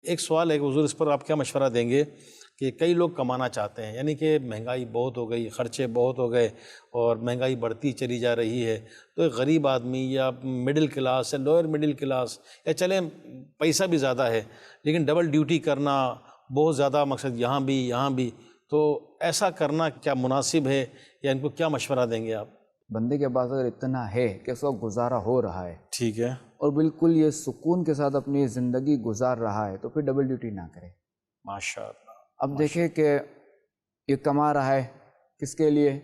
ایک سوال ہے کہ حضور اس پر آپ کیا مشورہ دیں گے کہ کئی لوگ کمانا چاہتے ہیں، یعنی کہ مہنگائی بہت ہو گئی، خرچے بہت ہو گئے اور مہنگائی بڑھتی چلی جا رہی ہے، تو ایک غریب آدمی یا مڈل کلاس یا لوئر مڈل کلاس یا چلیں پیسہ بھی زیادہ ہے لیکن ڈبل ڈیوٹی کرنا بہت زیادہ، مقصد یہاں بھی، تو ایسا کرنا کیا مناسب ہے یا ان کو کیا مشورہ دیں گے آپ؟ بندے کے پاس اگر اتنا ہے کہ اس وقت گزارا ہو رہا ہے ٹھیک ہے، اور بالکل یہ سکون کے ساتھ اپنی زندگی گزار رہا ہے تو پھر ڈبل ڈیوٹی نہ کرے۔ ماشاء اللہ۔ اب دیکھیں کہ یہ کما رہا ہے کس کے لیے؟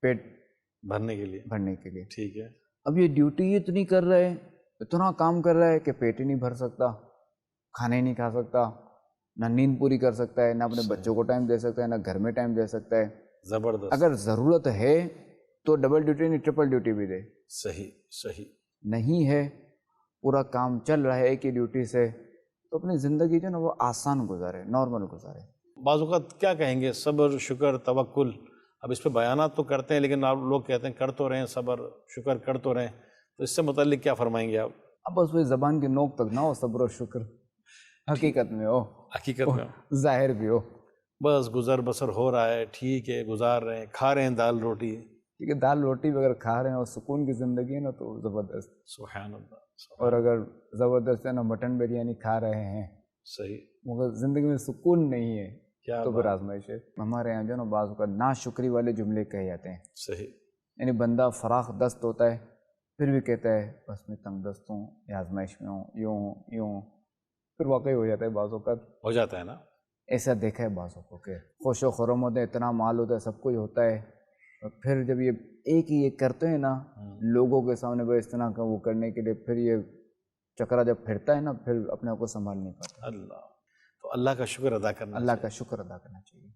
پیٹ بھرنے کے لیے، بھرنے کے لیے۔ ٹھیک ہے، اب یہ ڈیوٹی اتنی کر رہے ہیں، اتنا کام کر رہا ہے کہ پیٹ ہی نہیں بھر سکتا، کھانے نہیں کھا سکتا، نہ نیند پوری کر سکتا ہے، نہ اپنے بچوں کو ٹائم دے سکتا ہے، نہ گھر میں ٹائم دے سکتا ہے۔ زبردست، اگر ضرورت ہے تو ڈبل ڈیوٹی نہیں ٹرپل ڈیوٹی بھی دے، صحیح۔ نہیں ہے پورا کام چل رہا ہے ایک ہی ڈیوٹی سے تو اپنی زندگی جو ہے نا وہ آسان گزارے، نارمل گزارے۔ بعض اوقات کیا کہیں گے، صبر، شکر، توکل، اب اس پہ بیانات تو کرتے ہیں لیکن آپ لوگ کہتے ہیں کر تو رہیں، صبر شکر کر تو رہیں، تو اس سے متعلق کیا فرمائیں گے آپ؟ اب بس وہی زبان کی نوک تک نہ ہو صبر و شکر، حقیقت میں ہو، حقیقت میں ظاہر بھی ہو۔ بس گزر بسر ہو رہا ہے، ٹھیک ہے، گزار رہے ہیں، کھا رہے ہیں دال روٹی۔ کیونکہ دال روٹی بھی اگر کھا رہے ہیں اور سکون کی زندگی ہے نا تو زبردست، سبحان اللہ، اور اگر زبردست ہے نا مٹن بریانی کھا رہے ہیں صحیح، مگر زندگی میں سکون نہیں ہے کیا تو پھر بات، آزمائش ہے۔ ہمارے یہاں جو ہے نا بعض اوقات ناشکری والے جملے کہے جاتے ہیں، صحیح، یعنی بندہ فراخ دست ہوتا ہے پھر بھی کہتا ہے بس میں تنگ دست ہوں یا آزمائش میں ہوں، یوں ہوں، پھر واقعی ہو جاتا ہے بعض اوقات۔ ہو جاتا ہے نا، ایسا دیکھا ہے بعض اوقات کہ خوش و خرم ہوتے ہیں، اتنا مال ہوتا ہے، سب کچھ ہوتا ہے، اور پھر جب یہ ایک ہی یہ کرتے ہیں نا لوگوں کے سامنے بس اتنا کا وہ کرنے کے لیے، پھر یہ چکرا جب پھرتا ہے نا پھر اپنے آپ کو سنبھال نہیں پاتا۔ اللہ، تو اللہ کا شکر ادا کرنا اللہ چاہیے۔ کا شکر ادا کرنا چاہیے۔